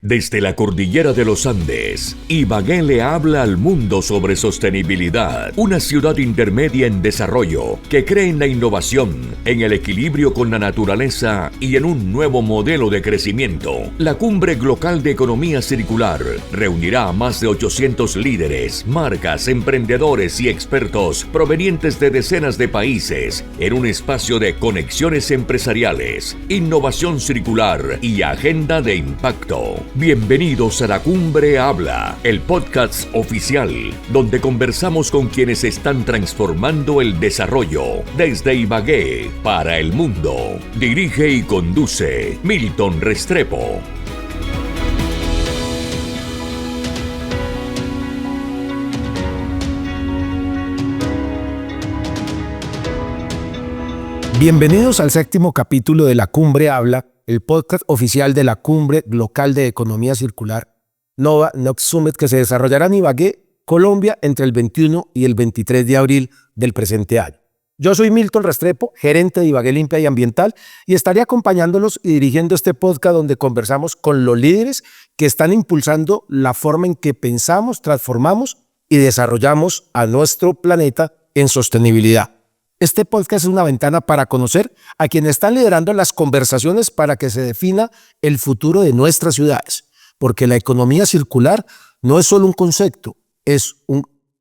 Desde la cordillera de los Andes, Ibagué le habla al mundo sobre sostenibilidad, una ciudad intermedia en desarrollo que cree en la innovación, en el equilibrio con la naturaleza y en un nuevo modelo de crecimiento. La Cumbre Global de Economía Circular reunirá a más de 800 líderes, marcas, emprendedores y expertos provenientes de decenas de países en un espacio de conexiones empresariales, innovación circular y agenda de impacto. Bienvenidos a La Cumbre Habla, el podcast oficial donde conversamos con quienes están transformando el desarrollo desde Ibagué para el mundo. Dirige y conduce Milton Restrepo. Bienvenidos al 7º capítulo de La Cumbre Habla, el podcast oficial de la Cumbre Global de Economía Circular Nova Next Summit, que se desarrollará en Ibagué, Colombia, entre el 21 y el 23 de abril del presente año. Yo soy Milton Restrepo, gerente de Ibagué Limpia y Ambiental, y estaré acompañándolos y dirigiendo este podcast donde conversamos con los líderes que están impulsando la forma en que pensamos, transformamos y desarrollamos a nuestro planeta en sostenibilidad. Este podcast es una ventana para conocer a quienes están liderando las conversaciones para que se defina el futuro de nuestras ciudades, porque la economía circular no es solo un concepto, no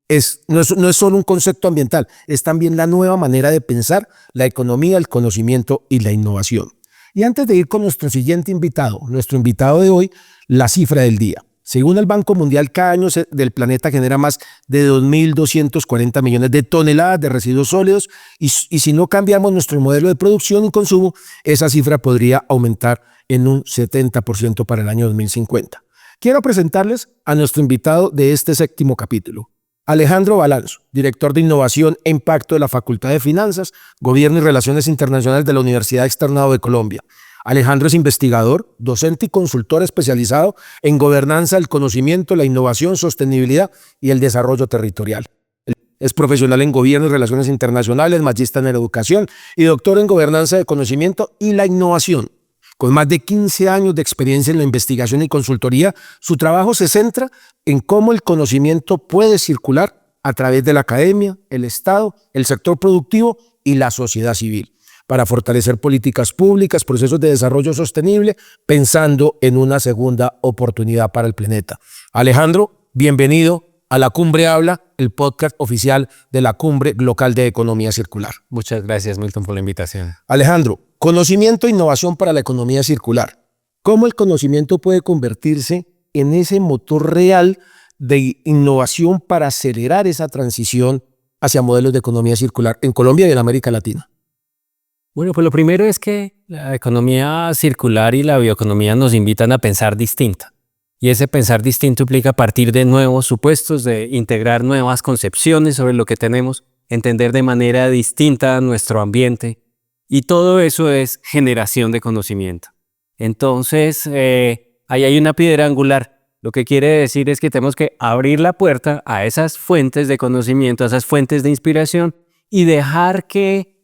es solo un concepto ambiental, es también la nueva manera de pensar la economía, el conocimiento y la innovación. Y antes de ir con nuestro siguiente invitado, nuestro invitado de hoy, la cifra del día. Según el Banco Mundial, cada año del planeta genera más de 2.240 millones de toneladas de residuos sólidos y si no cambiamos nuestro modelo de producción y consumo, esa cifra podría aumentar en un 70% para el año 2050. Quiero presentarles a nuestro invitado de este 7º capítulo, Alejandro Balanzo, director de Innovación e Impacto de la Facultad de Finanzas, Gobierno y Relaciones Internacionales de la Universidad Externado de Colombia. Alejandro es investigador, docente y consultor especializado en gobernanza del conocimiento, la innovación, sostenibilidad y el desarrollo territorial. Es profesional en Gobierno y Relaciones Internacionales, magíster en Educación y doctor en Gobernanza de Conocimiento y la Innovación. Con más de 15 años de experiencia en la investigación y consultoría, su trabajo se centra en cómo el conocimiento puede circular a través de la academia, el Estado, el sector productivo y la sociedad civil, para fortalecer políticas públicas, procesos de desarrollo sostenible, pensando en una segunda oportunidad para el planeta. Alejandro, bienvenido a La Cumbre Habla, el podcast oficial de la Cumbre Global de Economía Circular. Muchas gracias, Milton, por la invitación. Alejandro, conocimiento e innovación para la economía circular. ¿Cómo el conocimiento puede convertirse en ese motor real de innovación para acelerar esa transición hacia modelos de economía circular en Colombia y en América Latina? Bueno, pues lo primero es que la economía circular y la bioeconomía nos invitan a pensar distinto. Y ese pensar distinto implica partir de nuevos supuestos, de integrar nuevas concepciones sobre lo que tenemos, entender de manera distinta nuestro ambiente. Y todo eso es generación de conocimiento. Entonces, ahí hay una piedra angular. Lo que quiere decir es que tenemos que abrir la puerta a esas fuentes de conocimiento, a esas fuentes de inspiración y dejar que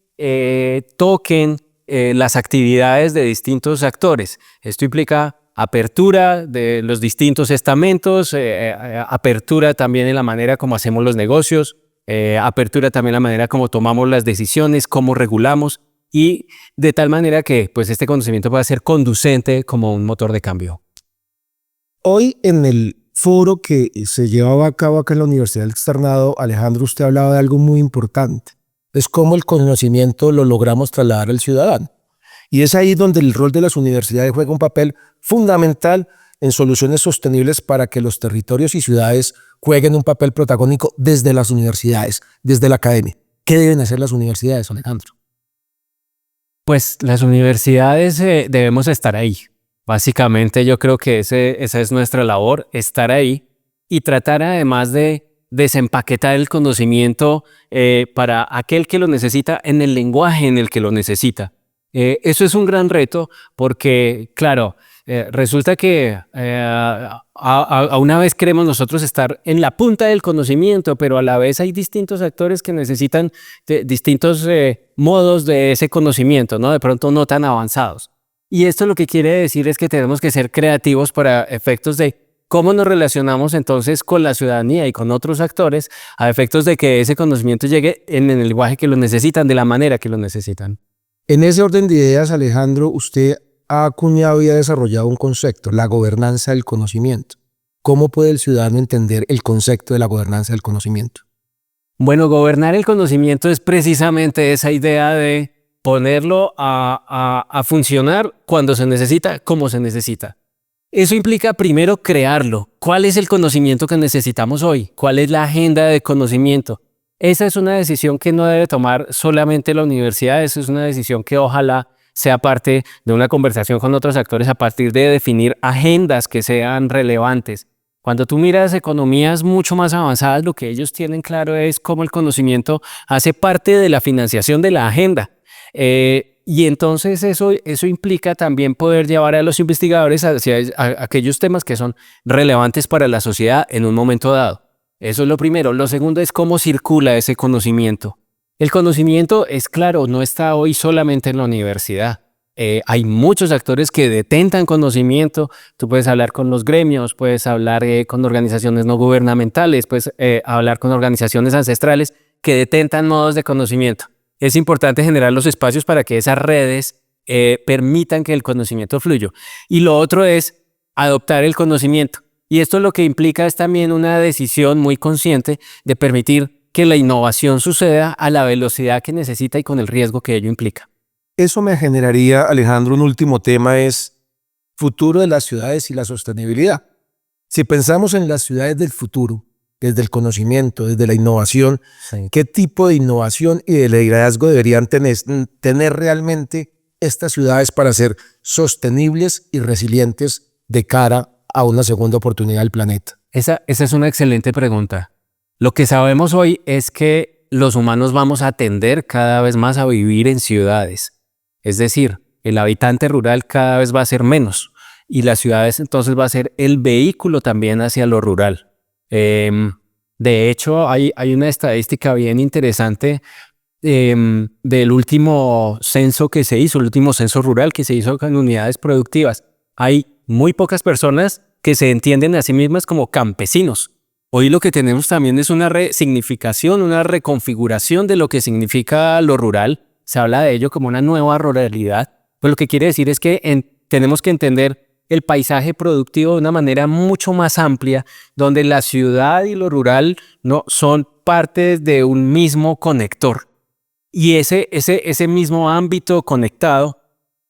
toquen las actividades de distintos actores. Esto implica apertura de los distintos estamentos, apertura también en la manera como hacemos los negocios, apertura también en la manera como tomamos las decisiones, cómo regulamos, y de tal manera que pues, este conocimiento pueda ser conducente como un motor de cambio. Hoy en el foro que se llevaba a cabo acá en la Universidad del Externado, Alejandro, usted hablaba de algo muy importante. Es cómo el conocimiento lo logramos trasladar al ciudadano. Y es ahí donde el rol de las universidades juega un papel fundamental en soluciones sostenibles para que los territorios y ciudades jueguen un papel protagónico desde las universidades, desde la academia. ¿Qué deben hacer las universidades, Alejandro? Pues las universidades debemos estar ahí. Básicamente yo creo que esa es nuestra labor, estar ahí y tratar además de desempaquetar el conocimiento para aquel que lo necesita en el lenguaje en el que lo necesita. Eso es un gran reto porque, claro, resulta que a una vez queremos nosotros estar en la punta del conocimiento, pero a la vez hay distintos actores que necesitan distintos modos de ese conocimiento, ¿no? De pronto no tan avanzados. Y esto lo que quiere decir es que tenemos que ser creativos para efectos de cómo nos relacionamos entonces con la ciudadanía y con otros actores a efectos de que ese conocimiento llegue en el lenguaje que lo necesitan, de la manera que lo necesitan. En ese orden de ideas, Alejandro, usted ha acuñado y ha desarrollado un concepto, la gobernanza del conocimiento. ¿Cómo puede el ciudadano entender el concepto de la gobernanza del conocimiento? Bueno, gobernar el conocimiento es precisamente esa idea de ponerlo a funcionar cuando se necesita, como se necesita. Eso implica primero crearlo. ¿Cuál es el conocimiento que necesitamos hoy? ¿Cuál es la agenda de conocimiento? Esa es una decisión que no debe tomar solamente la universidad, esa es una decisión que ojalá sea parte de una conversación con otros actores a partir de definir agendas que sean relevantes. Cuando tú miras economías mucho más avanzadas, lo que ellos tienen claro es cómo el conocimiento hace parte de la financiación de la agenda. Y entonces eso implica también poder llevar a los investigadores hacia aquellos temas que son relevantes para la sociedad en un momento dado. Eso es lo primero. Lo segundo es cómo circula ese conocimiento. El conocimiento, es claro, no está hoy solamente en la universidad. Hay muchos actores que detentan conocimiento. Tú puedes hablar con los gremios, puedes hablar con organizaciones no gubernamentales, puedes hablar con organizaciones ancestrales que detentan modos de conocimiento. Es importante generar los espacios para que esas redes permitan que el conocimiento fluya. Y lo otro es adoptar el conocimiento. Y esto lo que implica es también una decisión muy consciente de permitir que la innovación suceda a la velocidad que necesita y con el riesgo que ello implica. Eso me generaría, Alejandro, un último tema es futuro de las ciudades y la sostenibilidad. Si pensamos en las ciudades del futuro, desde el conocimiento, desde la innovación, Sí. ¿qué tipo de innovación y de liderazgo deberían tener realmente estas ciudades para ser sostenibles y resilientes de cara a una segunda oportunidad del planeta? Esa es una excelente pregunta. Lo que sabemos hoy es que los humanos vamos a tender cada vez más a vivir en ciudades. Es decir, el habitante rural cada vez va a ser menos y las ciudades entonces va a ser el vehículo también hacia lo rural. De hecho, hay una estadística bien interesante del último censo que se hizo, el último censo rural que se hizo con unidades productivas. Hay muy pocas personas que se entienden a sí mismas como campesinos. Hoy lo que tenemos también es una resignificación, una reconfiguración de lo que significa lo rural. Se habla de ello como una nueva ruralidad. Pues lo que quiere decir es que tenemos que entender el paisaje productivo de una manera mucho más amplia, donde la ciudad y lo rural no son partes de un mismo conector. Y ese mismo ámbito conectado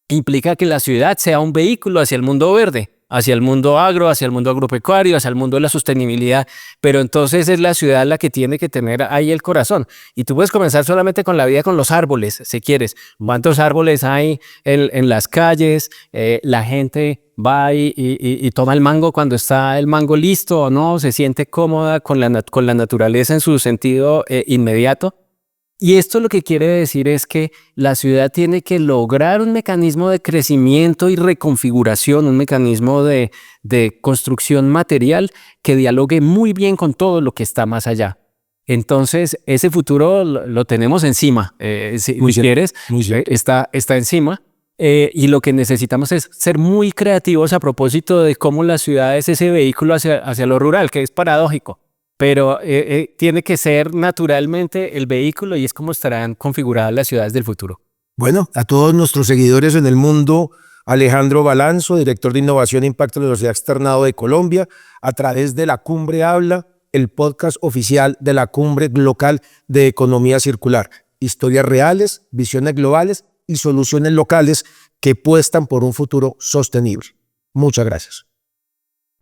implica que la ciudad sea un vehículo hacia el mundo verde, hacia el mundo agro, hacia el mundo agropecuario, hacia el mundo de la sostenibilidad, pero entonces es la ciudad la que tiene que tener ahí el corazón. Y tú puedes comenzar solamente con la vida con los árboles, si quieres. ¿Cuántos árboles hay en las calles? La gente va y toma el mango cuando está el mango listo o no, se siente cómoda con la naturaleza en su sentido inmediato. Y esto lo que quiere decir es que la ciudad tiene que lograr un mecanismo de crecimiento y reconfiguración, un mecanismo de construcción material que dialogue muy bien con todo lo que está más allá. Entonces, ese futuro lo tenemos encima, si quieres, está encima. Y lo que necesitamos es ser muy creativos a propósito de cómo la ciudad es ese vehículo hacia lo rural, que es paradójico. Pero tiene que ser naturalmente el vehículo y es como estarán configuradas las ciudades del futuro. Bueno, a todos nuestros seguidores en el mundo, Alejandro Balanzo, director de Innovación e Impacto de la Universidad Externado de Colombia, a través de La Cumbre Habla, el podcast oficial de la Cumbre Local de Economía Circular. Historias reales, visiones globales y soluciones locales que apuestan por un futuro sostenible. Muchas gracias.